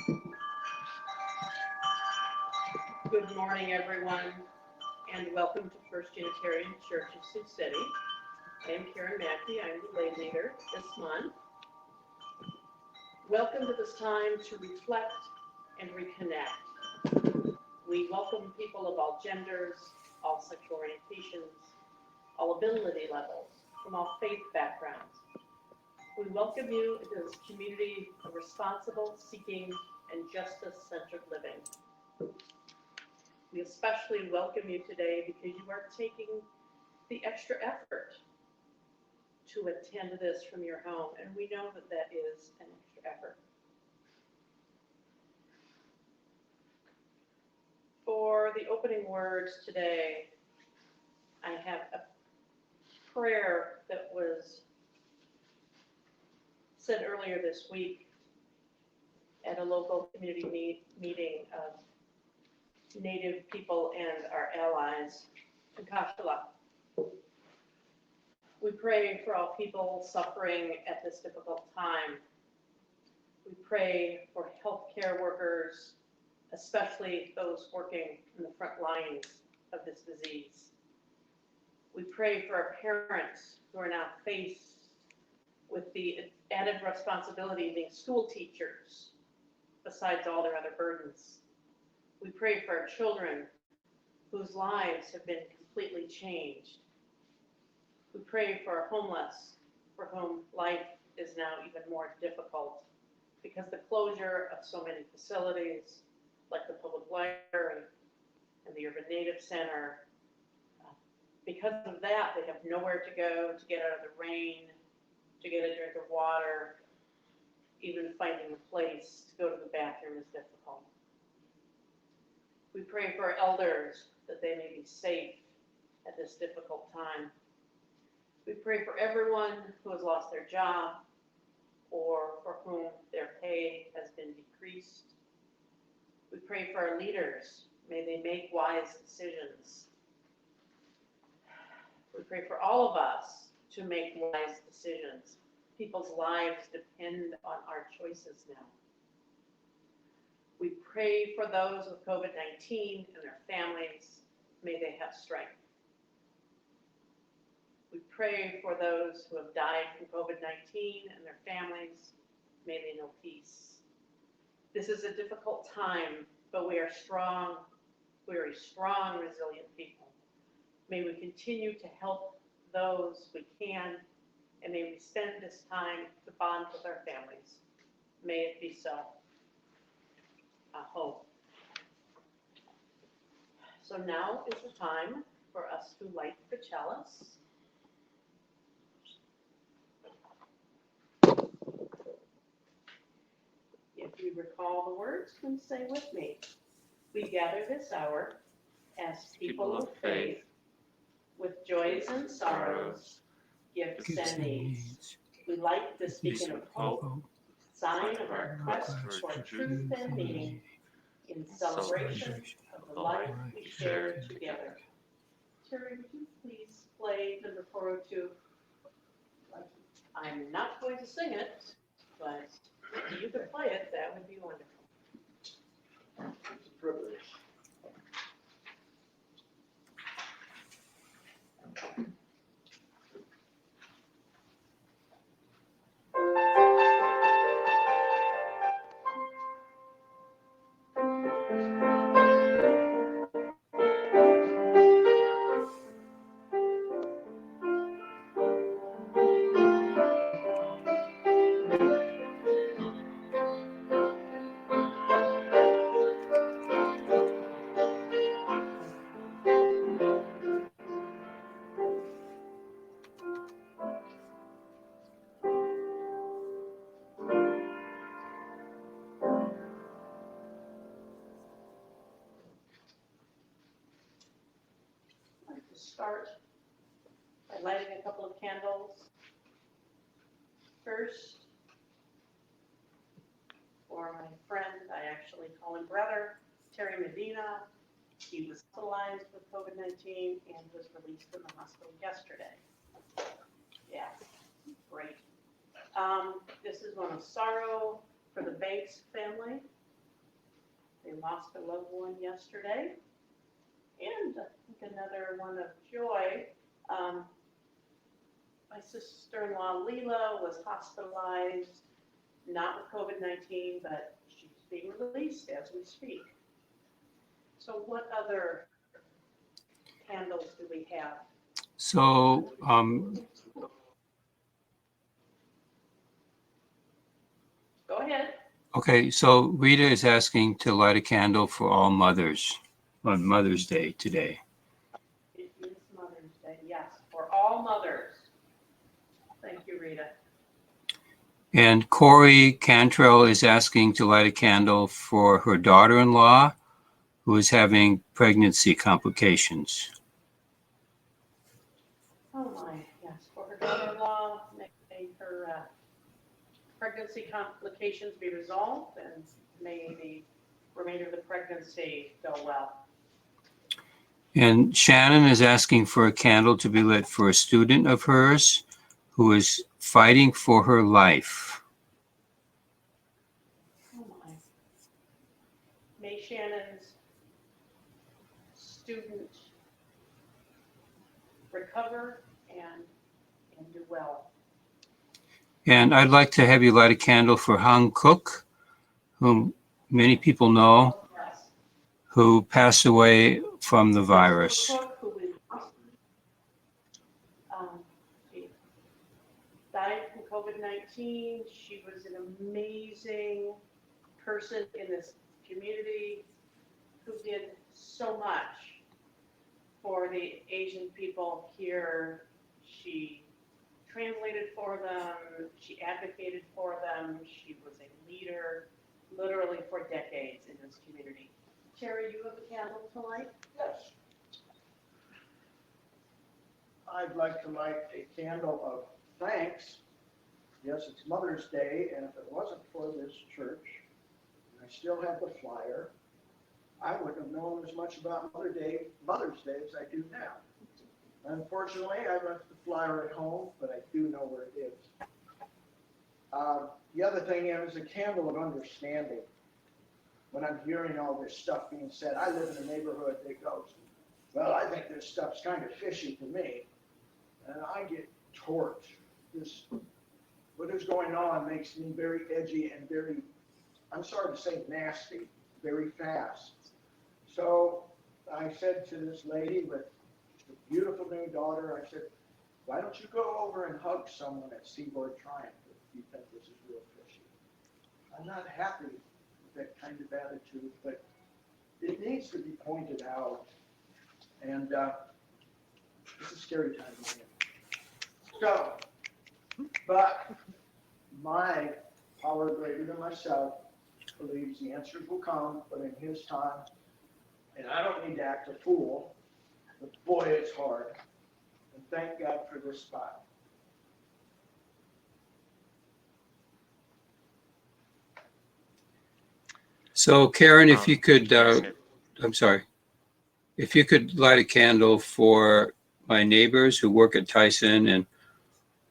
Good morning, everyone, and welcome to First Unitarian Church of Sioux City. I am Karen Mackey. I'm the lay leader this month. Welcome to this time to reflect and reconnect. We welcome people of all genders, all sexual orientations, all ability levels, from all faith backgrounds. We welcome you into this community of responsible, seeking, and justice-centered living. We especially welcome you today because you are taking the extra effort to attend this from your home, and we know that that is an extra effort. For the opening words today, I have a prayer that was said earlier this week at a local community meeting of Native people and our allies in Kashala. We pray for all people suffering at this difficult time. We pray for healthcare workers, especially those working in the front lines of this disease. We pray for our parents who are now faced with the added responsibility of being school teachers, besides all their other burdens. We pray for our children whose lives have been completely changed. We pray for our homeless, for whom life is now even more difficult because the closure of so many facilities, like the public library and the Urban Native Center, because of that, they have nowhere to go to get out of the rain, to get a drink of water. Even finding a place to go to the bathroom is difficult. We pray for our elders that they may be safe at this difficult time. We pray for everyone who has lost their job or for whom their pay has been decreased. We pray for our leaders. May they make wise decisions. We pray for all of us to make wise decisions. People's lives depend on our choices now. We pray for those with COVID-19 and their families. May they have strength. We pray for those who have died from COVID-19 and their families. May they know peace. This is a difficult time, but we are strong. We are a strong, resilient people. May we continue to help those we can, and may we spend this time to bond with our families. May it be so. I hope. So now is the time for us to light the chalice. If you recall the words, please say with me. We gather this hour as people of faith, with joys and sorrows, gifts and needs. We light this beacon of hope, sign of our quest for truth and meaning, in celebration of the life we share together. Terry, would you please play number 402? I'm not going to sing it, but if you could play it, that would be wonderful. It's a privilege. Start by lighting a couple of candles. First, for my friend, I actually call him brother, Terry Medina. He was hospitalized with COVID-19 and was released from the hospital yesterday. Yeah, great. This is one of sorrow for the Banks family They lost a loved one yesterday. And I think another one of joy. My sister-in-law Leela was hospitalized, not with COVID-19, but she's being released as we speak. So what other candles do we have? So, Go ahead. okay, so Rita is asking to light a candle for all mothers on Mother's Day today. It is Mother's Day, yes, for all mothers. Thank you, Rita. And Corey Cantrell is asking to light a candle for her daughter-in-law who is having pregnancy complications. Oh my, yes, for her daughter-in-law, may her pregnancy complications be resolved and may the remainder of the pregnancy go well. And Shannon is asking for a candle to be lit for a student of hers who is fighting for her life. Oh my. May Shannon's student recover and do well. And I'd like to have you light a candle for Hung Cook, whom many people know, Yes. who passed away from the virus. Cook, who we lost, she died from COVID-19. She was an amazing person in this community who did so much for the Asian people here. She translated for them, she advocated for them, she was a leader literally for decades in this community. Terry, you have a candle to light? Yes. I'd like to light a candle of thanks. Yes, it's Mother's Day, and if it wasn't for this church, and I still have the flyer, I wouldn't have known as much about Mother's Day as I do now. Unfortunately, I left the flyer at home, but I do know where it is. The other thing is a candle of understanding. When I'm hearing all this stuff being said, I live in a neighborhood that goes, well, I think this stuff's kind of fishy to me. And I get torqued. What is going on makes me very edgy and very, I'm sorry to say nasty, very fast. So I said to this lady with a beautiful new daughter, I said, why don't you go over and hug someone at Seaboard Triumph if you think this is real fishy? I'm not happy with that kind of attitude, but it needs to be pointed out. And it's a scary time to be in. So, but my power greater than myself believes the answers will come, but in his time. And I don't need to act a fool, but boy, it's hard. And thank God for this spot. So Karen, if you could, I'm sorry, if you could light a candle for my neighbors who work at Tyson and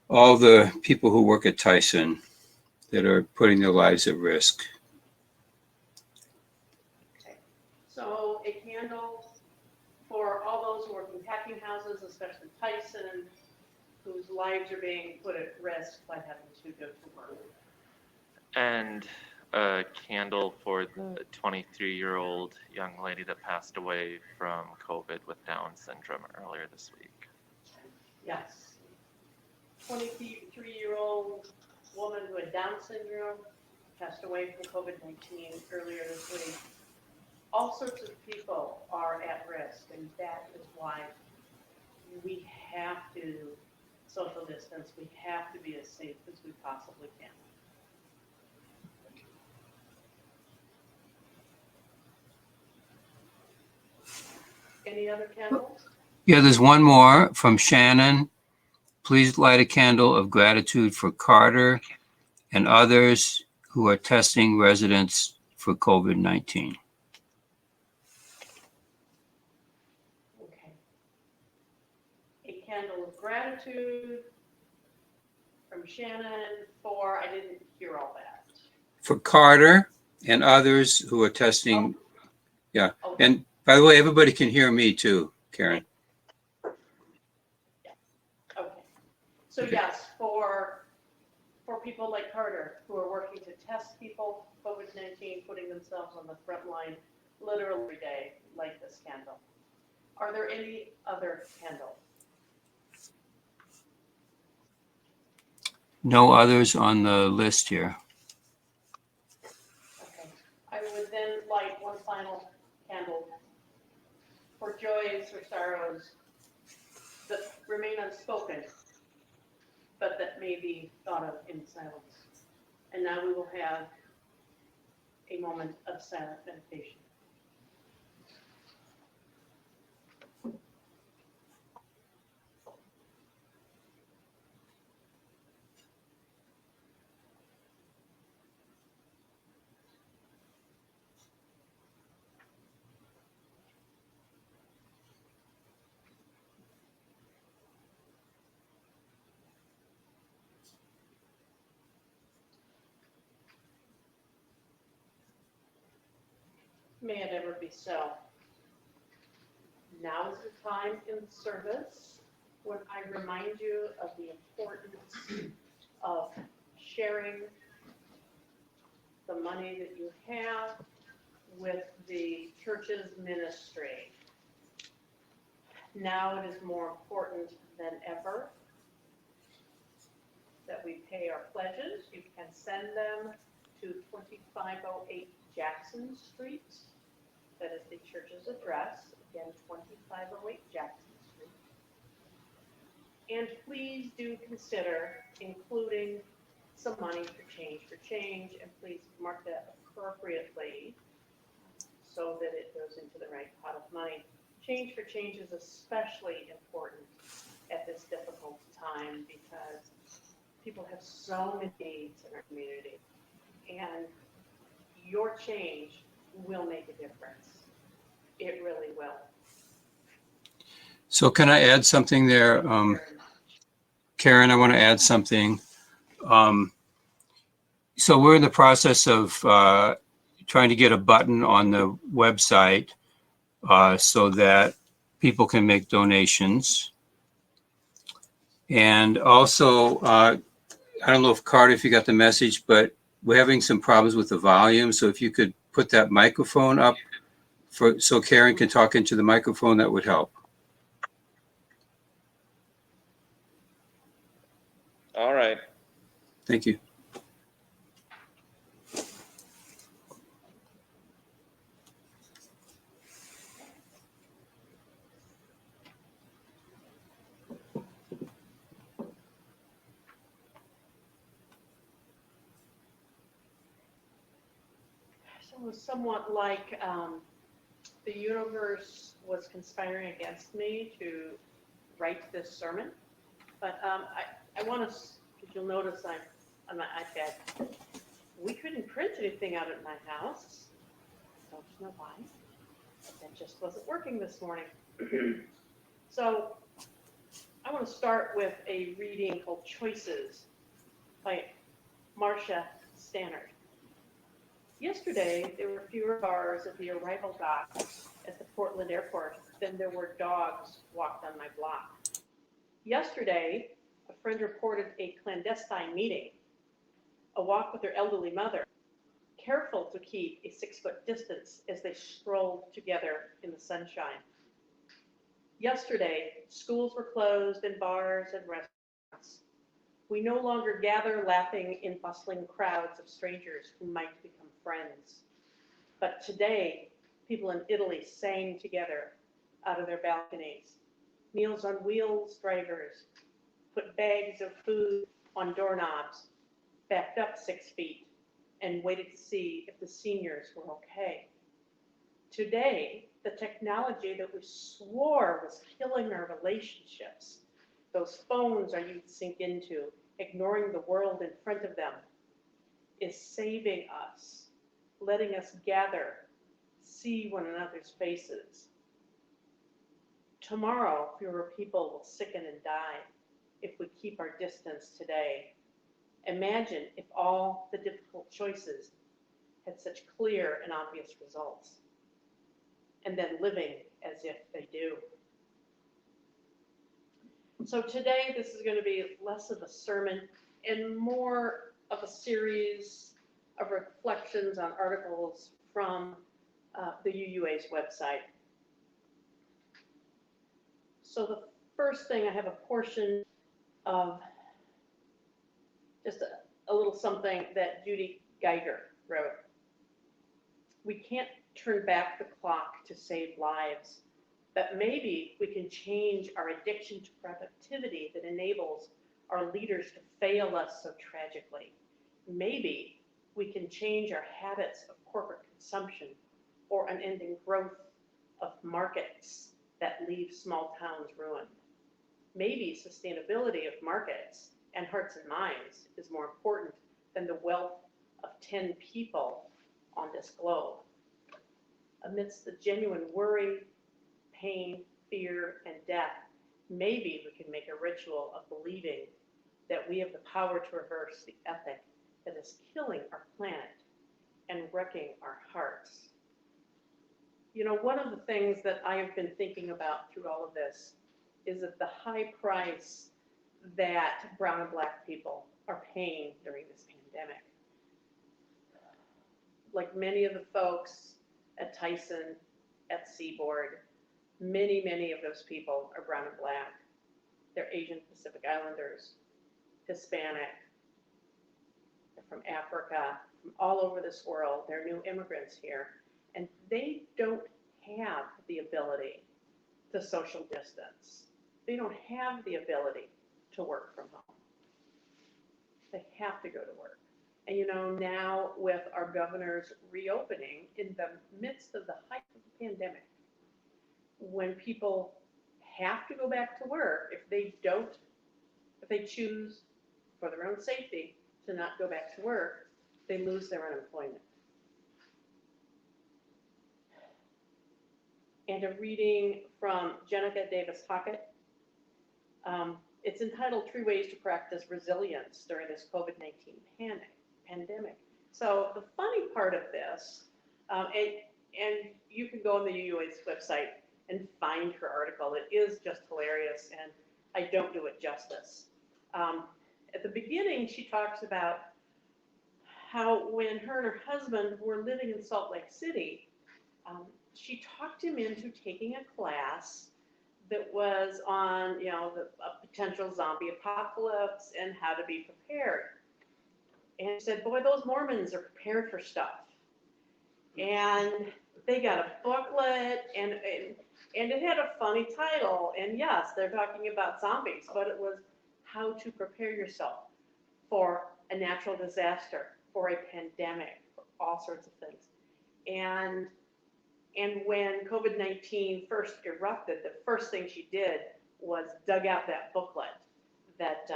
all the people who work at Tyson that are putting their lives at risk. So a candle for all those who work in packing houses, especially Tyson, whose lives are being put at risk by having to go to work. And a candle for the 23-year-old young lady that passed away from COVID with Down syndrome earlier this week. Yes. 23-year-old woman who had Down syndrome passed away from COVID-19 earlier this week. All sorts of people are at risk, and that is why we have to social distance. We have to be as safe as we possibly can. Any other candles? Yeah, there's one more from Shannon. Please light a candle of gratitude for Carter and others who are testing residents for COVID-19. Okay. A candle of gratitude from Shannon for, I didn't hear all that. For Carter and others who are testing Yeah. Okay. And by the way, everybody can hear me too, Karen. Okay. So yes, for people like Carter, who are working to test people, COVID-19, putting themselves on the front line literally every day, light this candle. Are there any other candles? No others on the list here. Okay. I would then light one final candle for joys or sorrows that remain unspoken, but that may be thought of in silence. And now we will have a moment of silent meditation. May it ever be so. Now is the time in the service when I remind you of the importance of sharing the money that you have with the church's ministry. Now it is more important than ever that we pay our pledges. You can send them to 2508 Jackson Street. That is the church's address. Again, 2508 Jackson Street. And please do consider including some money for change, and please mark that appropriately so that it goes into the right pot of money. Change for change is especially important at this difficult time because people have so many needs in our community, and your change will make a difference. It really will. So can I add something there? Very much. Karen, I want to add something. So we're in the process of trying to get a button on the website so that people can make donations. And also, I don't know if Carter, if you got the message, but we're having some problems with the volume. So if you could put that microphone up so Karen can talk into the microphone, that would help. All right. Thank you. So it was somewhat like the universe was conspiring against me to write this sermon. But I want to, because you'll notice I'm on my iPad. We couldn't print anything out at my house. Don't know why. That just wasn't working this morning. So I want to start with a reading called Choices by Marcia Stannard. Yesterday, there were fewer cars at the arrival dock at the Portland airport than there were dogs walked on my block. Yesterday, a friend reported a clandestine meeting, a walk with her elderly mother, careful to keep a 6-foot distance as they strolled together in the sunshine. Yesterday, schools were closed and bars and restaurants. We no longer gather laughing in bustling crowds of strangers who might become friends. But today, people in Italy sang together out of their balconies. Meals on Wheels drivers put bags of food on doorknobs, backed up 6 feet, and waited to see if the seniors were okay. Today, the technology that we swore was killing our relationships, those phones our youth sink into, ignoring the world in front of them, is saving us, letting us gather, see one another's faces. Tomorrow, fewer people will sicken and die if we keep our distance today. Imagine if all the difficult choices had such clear and obvious results. and then living as if they do. So today, this is going to be less of a sermon and more of a series of reflections on articles from the UUA's website. So the first thing, I have a portion of just a little something that Judy Geiger wrote. We can't turn back the clock to save lives, but maybe we can change our addiction to productivity that enables our leaders to fail us so tragically. Maybe we can change our habits of corporate consumption or unending growth of markets that leave small towns ruined. Maybe sustainability of markets and hearts and minds is more important than the wealth of 10 people on this globe. Amidst the genuine worry, pain, fear, and death, maybe we can make a ritual of believing that we have the power to reverse the ethic that is killing our planet and wrecking our hearts. You know, one of the things that I have been thinking about through all of this is that the high price that brown and black people are paying during this pandemic. Like many of the folks at Tyson, at Seaboard, many of those people are brown and black. They're Asian Pacific Islanders, Hispanic, they're from Africa, from all over this world. They're new immigrants here, and they don't have the ability to social distance. They don't have the ability to work from home. They have to go to work. And you know, now with our governors reopening in the midst of the height of the pandemic, when people have to go back to work, if they choose for their own safety to not go back to work, they lose their unemployment. And a reading from Jenica Davis Hockett. It's entitled 3 Ways to Practice Resilience During This COVID-19 Pandemic. So the funny part of this, and you can go on the UUA's website and find her article. It is just hilarious, and I don't do it justice. At the beginning, she talks about how when her and her husband were living in Salt Lake City, she talked him into taking a class that was on, you know, a potential zombie apocalypse and how to be prepared. And she said, boy, those Mormons are prepared for stuff. And they got a booklet, and it had a funny title. And yes, they're talking about zombies, but it was how to prepare yourself for a natural disaster, for a pandemic, for all sorts of things. And when COVID-19 first erupted, the first thing she did was dug out that booklet that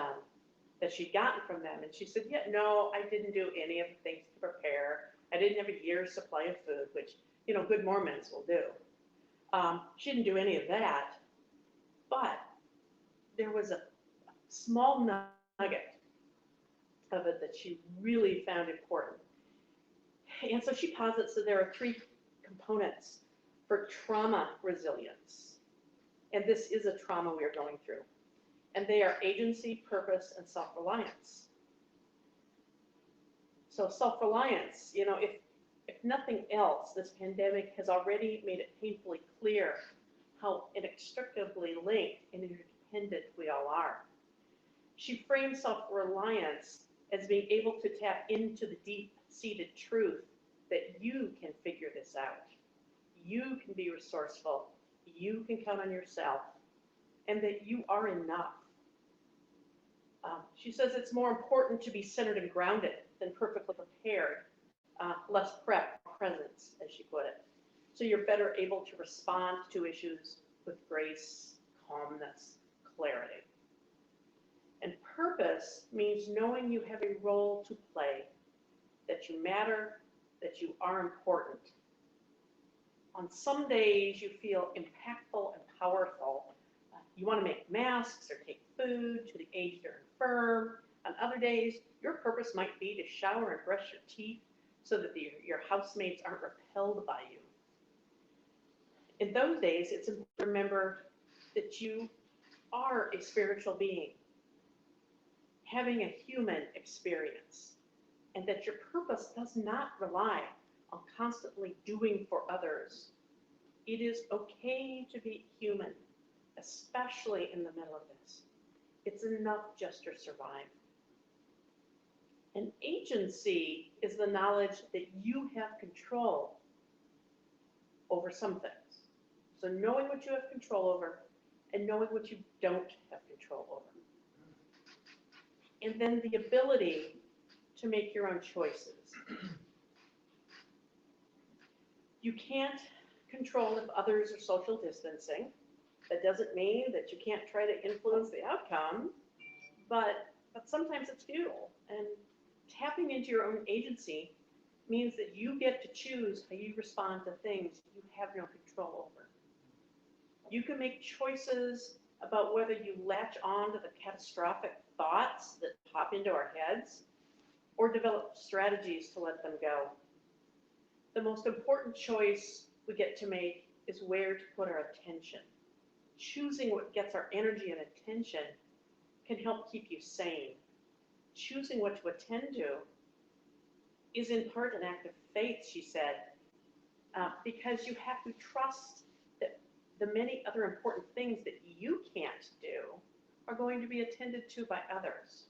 she'd gotten from them. And she said, yeah, no, I didn't do any of the things to prepare. I didn't have a year's supply of food, which, you know, good Mormons will do. She didn't do any of that. But there was a small nugget of it that she really found important. And so she posits that there are 3 components for trauma resilience. And this is a trauma we are going through. And they are agency, purpose, and self-reliance. So self-reliance, you know, if nothing else, this pandemic has already made it painfully clear how inextricably linked and interdependent we all are. She frames self-reliance as being able to tap into the deep-seated truth that you can figure this out. You can be resourceful. You can count on yourself, and that you are enough. She says it's more important to be centered and grounded than perfectly prepared, less prep, presence, as she put it. So you're better able to respond to issues with grace, calmness, clarity. And purpose means knowing you have a role to play, that you matter, that you are important. On some days you feel impactful and powerful. You want to make masks or take food to the aged or infirm. On other days, your purpose might be to shower and brush your teeth so that your housemates aren't repelled by you. In those days, it's important to remember that you are a spiritual being, having a human experience, and that your purpose does not rely on constantly doing for others. It is okay to be human, especially in the middle of this. It's enough just to survive. And agency is the knowledge that you have control over some things. So knowing what you have control over and knowing what you don't have control over. And then the ability to make your own choices. You can't control if others are social distancing. That doesn't mean that you can't try to influence the outcome, but sometimes it's futile. And tapping into your own agency means that you get to choose how you respond to things you have no control over. You can make choices about whether you latch on to the catastrophic thoughts that pop into our heads or develop strategies to let them go. The most important choice we get to make is where to put our attention. Choosing what gets our energy and attention can help keep you sane. Choosing what to attend to is in part an act of faith, she said, because you have to trust that the many other important things that you can't do are going to be attended to by others.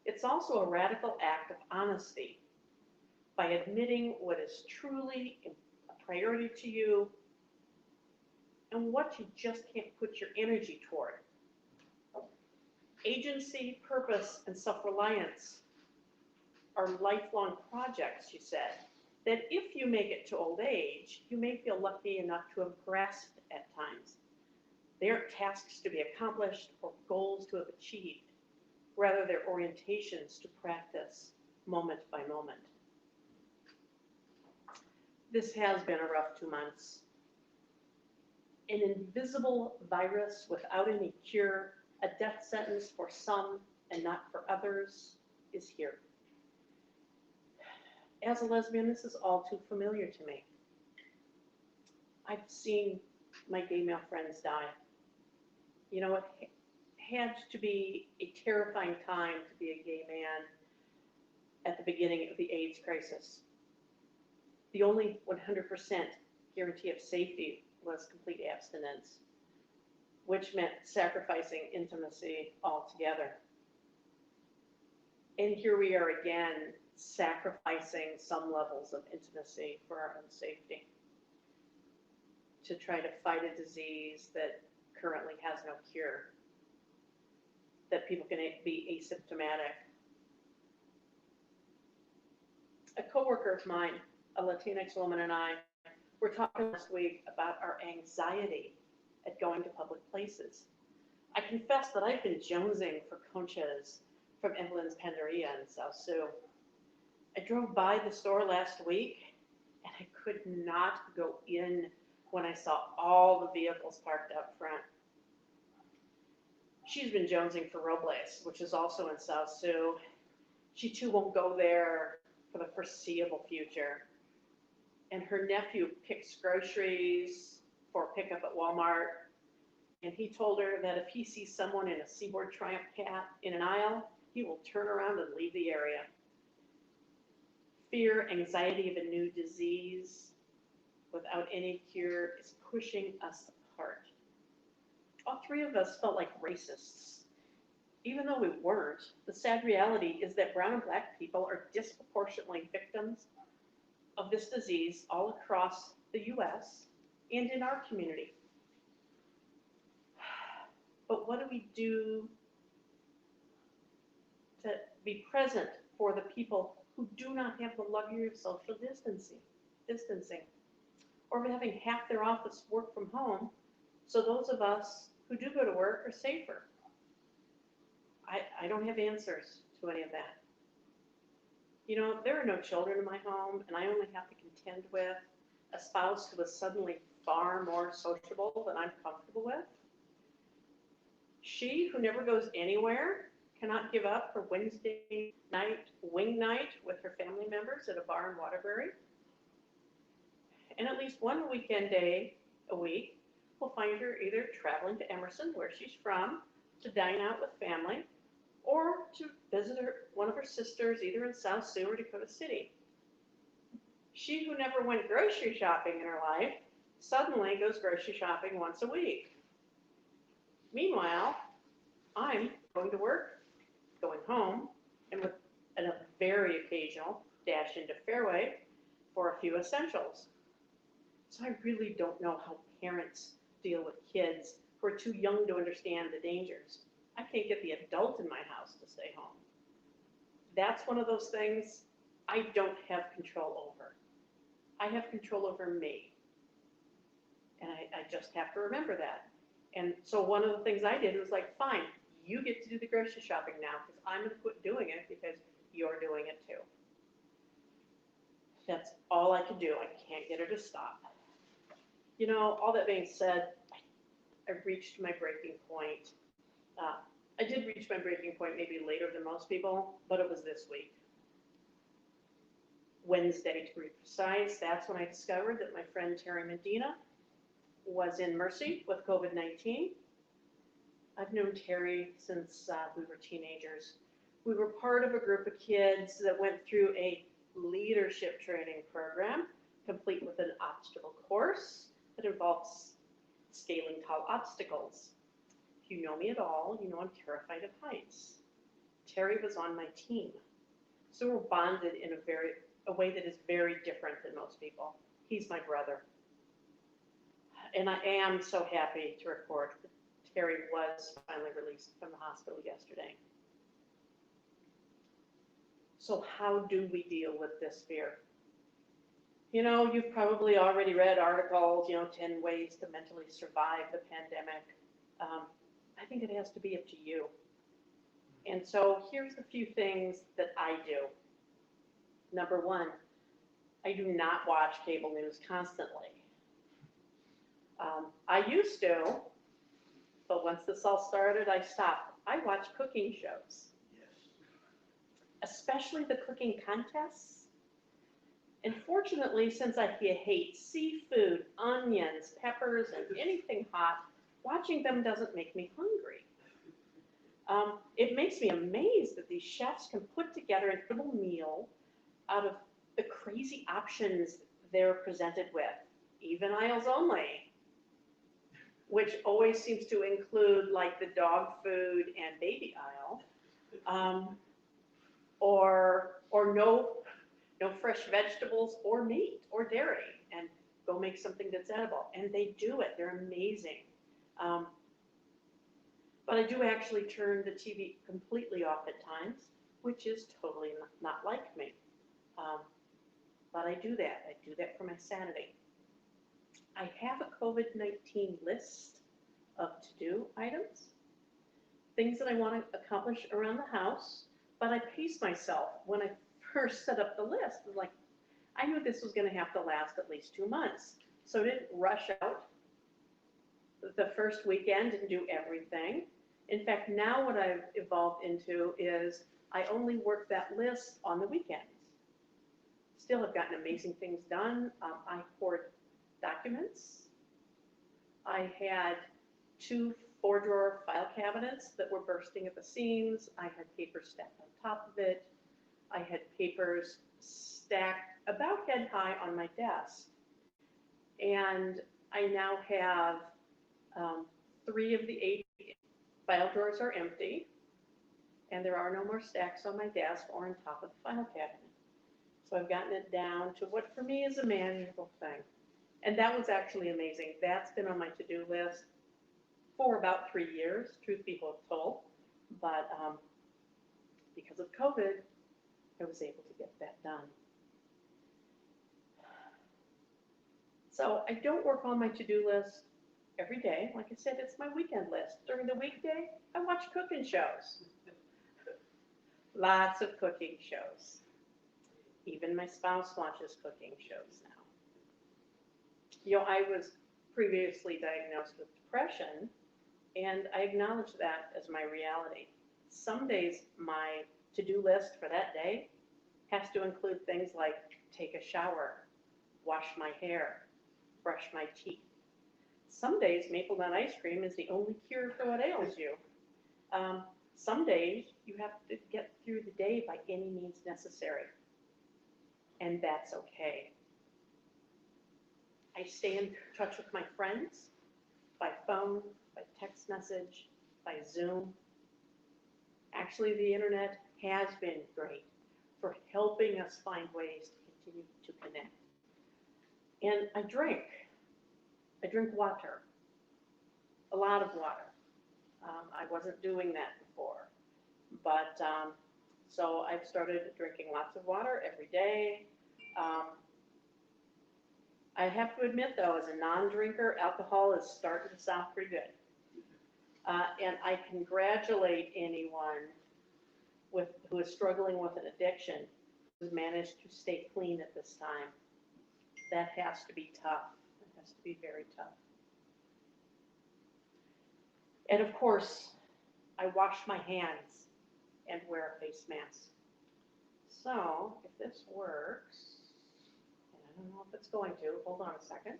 It's also a radical act of honesty by admitting what is truly a priority to you and what you just can't put your energy toward. Agency, purpose, and self-reliance are lifelong projects, she said, that if you make it to old age, you may feel lucky enough to have grasped at times. They aren't tasks to be accomplished or goals to have achieved. Rather, they're orientations to practice moment by moment. This has been a rough 2 months. An invisible virus without any cure, a death sentence for some and not for others, is here. As a lesbian, this is all too familiar to me. I've seen my gay male friends die. You know, it had to be a terrifying time to be a gay man at the beginning of the AIDS crisis. The only 100% guarantee of safety was complete abstinence, which meant sacrificing intimacy altogether. And here we are again, sacrificing some levels of intimacy for our own safety to try to fight a disease that currently has no cure, that people can be asymptomatic. A coworker of mine, a Latinx woman, and I were talking last week about our anxiety at going to public places. I confess that I've been jonesing for conchas from Evelyn's Panderia in South Sioux. I drove by the store last week and I could not go in when I saw all the vehicles parked out front. She's been jonesing for Robles, which is also in South Sioux. She too won't go there for the foreseeable future. And her nephew picks groceries for pickup at Walmart. And he told her that if he sees someone in a Seaboard Triumph hat in an aisle, he will turn around and leave the area. Fear, anxiety of a new disease without any cure is pushing us apart. All three of us felt like racists. Even though we weren't, the sad reality is that brown and black people are disproportionately victims of this disease all across the US and in our community. But what do we do to be present for the people who do not have the luxury of social distancing, or having half their office work from home, so those of us who do go to work are safer? I don't have answers to any of that. You know, there are no children in my home, and I only have to contend with a spouse who is suddenly far more sociable than I'm comfortable with. She, who never goes anywhere, cannot give up her Wednesday night wing night with her family members at a bar in Waterbury. And at least one weekend day a week, we'll find her either traveling to Emerson, where she's from, to dine out with family, or to visit one of her sisters, either in South Sioux or Dakota City. She who never went grocery shopping in her life suddenly goes grocery shopping once a week. Meanwhile, I'm going to work, going home, and with a very occasional dash into Fairway for a few essentials. So I really don't know how parents deal with kids who are too young to understand the dangers. I can't get the adult in my house to stay home. That's one of those things I don't have control over. I have control over me. And I just have to remember that. And so one of the things I did was like, fine, you get to do the grocery shopping now because I'm going to quit doing it because you're doing it too. That's all I can do. I can't get her to stop. You know, all that being said, I reached my breaking point. I did reach my breaking point maybe later than most people, but it was this week. Wednesday, to be precise, that's when I discovered that my friend Terry Medina was in Mercy with COVID-19. I've known Terry since we were teenagers. We were part of a group of kids that went through a leadership training program, complete with an obstacle course that involves scaling tall obstacles. If you know me at all, you know I'm terrified of heights. Terry was on my team. So we're bonded in a way that is very different than most people. He's my brother. And I am so happy to report that Terry was finally released from the hospital yesterday. So how do we deal with this fear? You know, you've probably already read articles, 10 ways to mentally survive the pandemic. I think it has to be up to you. And so here's a few things that I do. Number one, I do not watch cable news constantly. I used to, but once this all started, I stopped. I watch cooking shows. Yes. Especially the cooking contests. And fortunately, since I hate seafood, onions, peppers, and anything hot, watching them doesn't make me hungry. It makes me amazed that these chefs can put together an edible meal out of the crazy options they're presented with, even aisles only, which always seems to include like the dog food and baby aisle, or no fresh vegetables or meat or dairy, and go make something that's edible. And they do it. They're amazing. But I do actually turn the TV completely off at times, which is totally not like me. But I do that. I do that for my sanity. I have a COVID-19 list of to-do items, things that I want to accomplish around the house, but I pace myself when I first set up the list. Like, I knew this was going to have to last at least 2 months, so I didn't rush out the first weekend and do everything. In fact, now what I've evolved into is I only work that list on the weekends. Still have gotten amazing things done. I hoard documents. I had 2 4-drawer file cabinets that were bursting at the seams. I had papers stacked on top of it. I had papers stacked about head high on my desk. And I now have 3 of the 8 file drawers are empty, and there are no more stacks on my desk or on top of the file cabinet. So I've gotten it down to what for me is a manageable thing. And that was actually amazing. That's been on my to-do list for about 3 years, truth be told. But because of COVID, I was able to get that done. So I don't work on my to-do list every day. Like I said, it's my weekend list. During the weekday, I watch cooking shows. Lots of cooking shows. Even my spouse watches cooking shows now. You know, I was previously diagnosed with depression, and I acknowledge that as my reality. Some days, my to-do list for that day has to include things like take a shower, wash my hair, brush my teeth. Some days maple nut ice cream is the only cure for what ails you. Some days you have to get through the day by any means necessary, and that's okay. I stay in touch with my friends by phone, by text message, by Zoom. Actually, the internet has been great for helping us find ways to continue to connect. And I drink water, a lot of water. I wasn't doing that before, but so I've started drinking lots of water every day. I have to admit though, as a non-drinker, alcohol is starting to sound pretty good. And I congratulate anyone who is struggling with an addiction, who's managed to stay clean at this time. That has to be tough. It has to be very tough. And of course, I wash my hands and wear a face mask. So if this works, and I don't know if it's going to, hold on a second.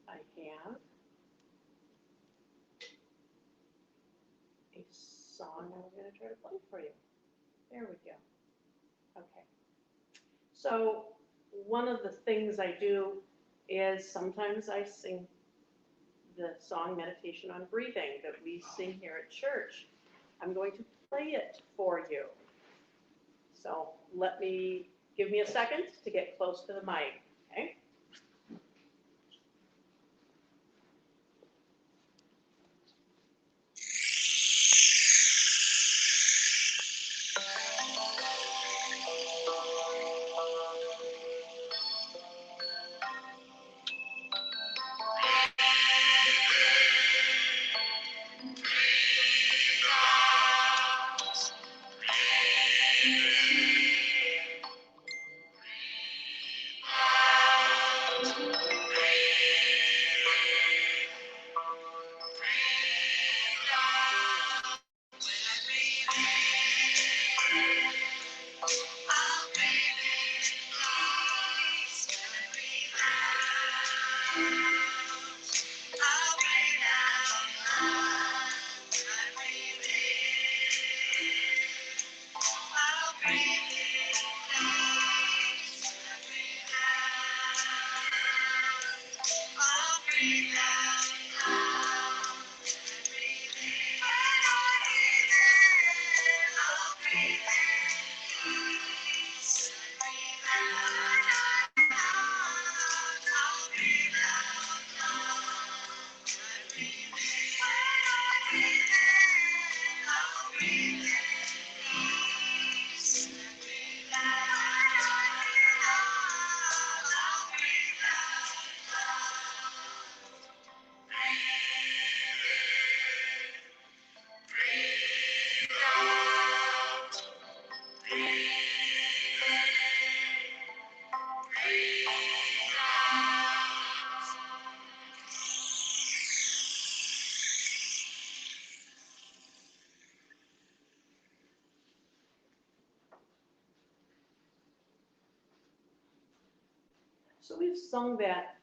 I have a song I'm going to try to play for you. There we go. Okay. So one of the things I do is sometimes I sing the song Meditation on Breathing that we sing here at church. I'm going to play it for you. So give me a second to get close to the mic, okay? So we've sung that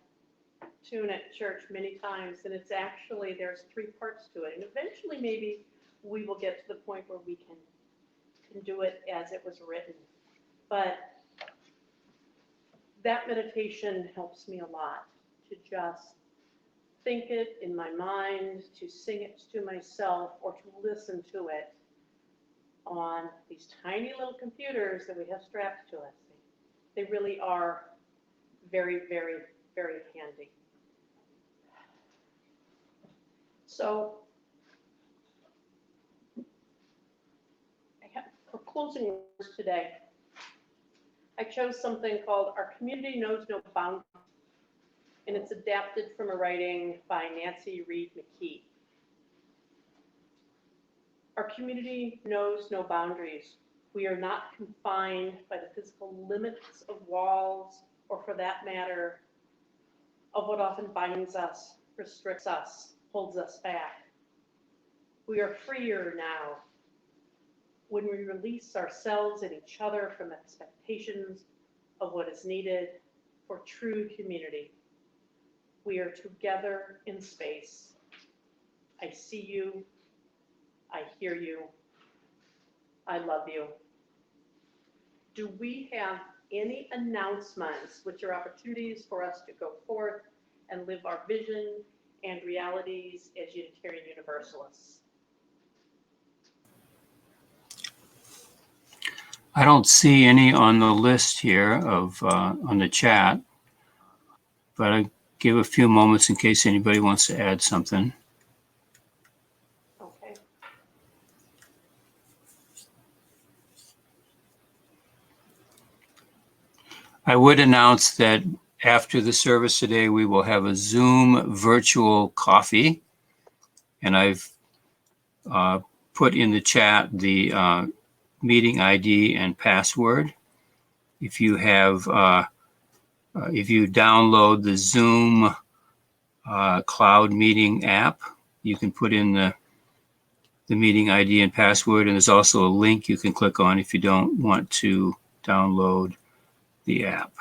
tune at church many times, and it's actually, there's three parts to it. And eventually maybe we will get to the point where we can do it as it was written. But that meditation helps me a lot to just think it in my mind, to sing it to myself, or to listen to it on these tiny little computers that we have strapped to us. They really are very, very, very handy. So for closing words today, I chose something called Our Community Knows No Boundaries, and it's adapted from a writing by Nancy Reed Mackey. Our community knows no boundaries. We are not confined by the physical limits of walls, or for that matter, of what often binds us, restricts us, holds us back. We are freer now when we release ourselves and each other from expectations of what is needed for true community. We are together in space. I see you. I hear you. I love you. Do we have any announcements, which are opportunities for us to go forth and live our vision and realities as Unitarian Universalists? I don't see any on the list here of on the chat, but I give a few moments in case anybody wants to add something. Okay. I would announce that after the service today, we will have a Zoom virtual coffee, and I've put in the chat the meeting ID and password. If you have, if you download the Zoom cloud meeting app, you can put in the meeting ID and password, and there's also a link you can click on if you don't want to download the app.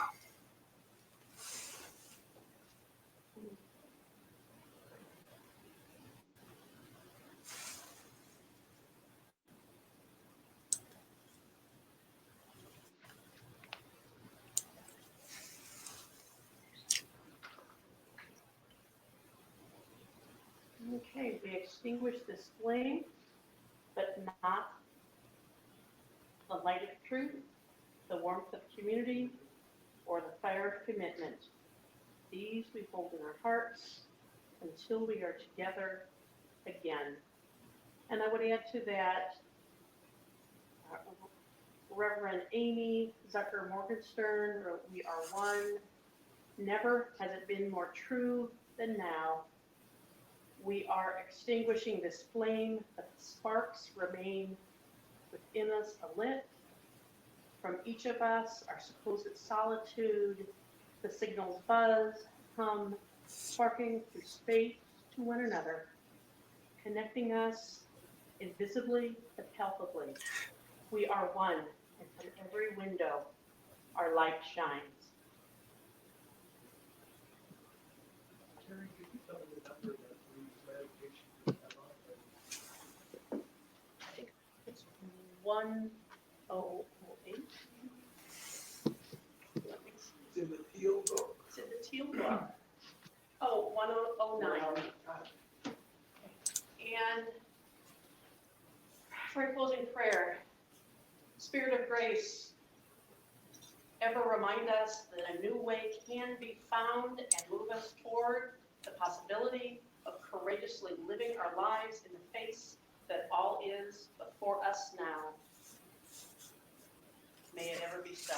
Okay, we extinguish this flame, but not the light of truth, the warmth of community, or the fire of commitment. These we hold in our hearts until we are together again. And I would add to that, Reverend Amy Zucker Morgenstern wrote, "We are one. Never has it been more true than now. We are extinguishing this flame, but the sparks remain within us alit. From each of us, our supposed solitude, the signals buzz, hum, sparking through space to one another, connecting us invisibly but palpably. We are one, and from every window, our light shines." Terry, could you tell me the number that we medication we have on there? It's 1008. Let me see. It's in the teal book. It's in the teal book. Oh, 1009. And for a closing prayer, Spirit of grace, ever remind us that a new way can be found and move us toward the possibility of courageously living our lives in the face that all is before us now. May it ever be so.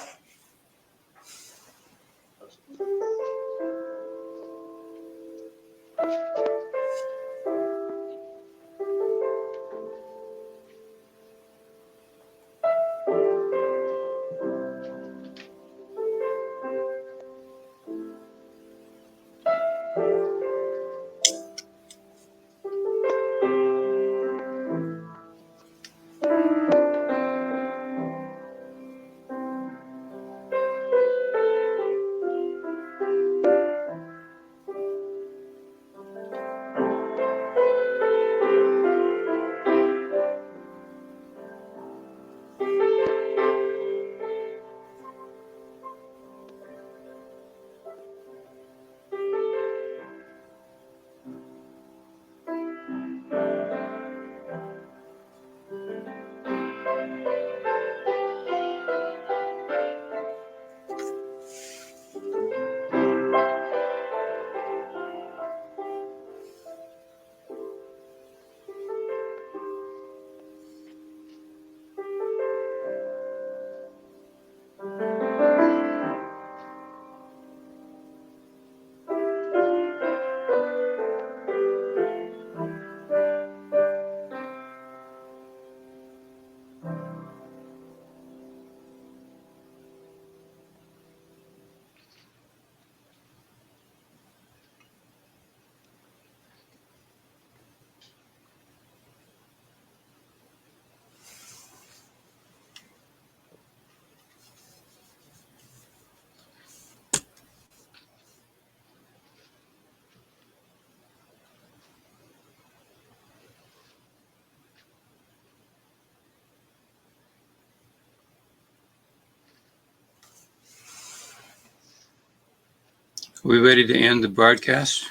Are we ready to end the broadcast?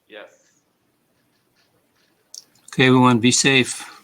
Yes. Okay, everyone, be safe.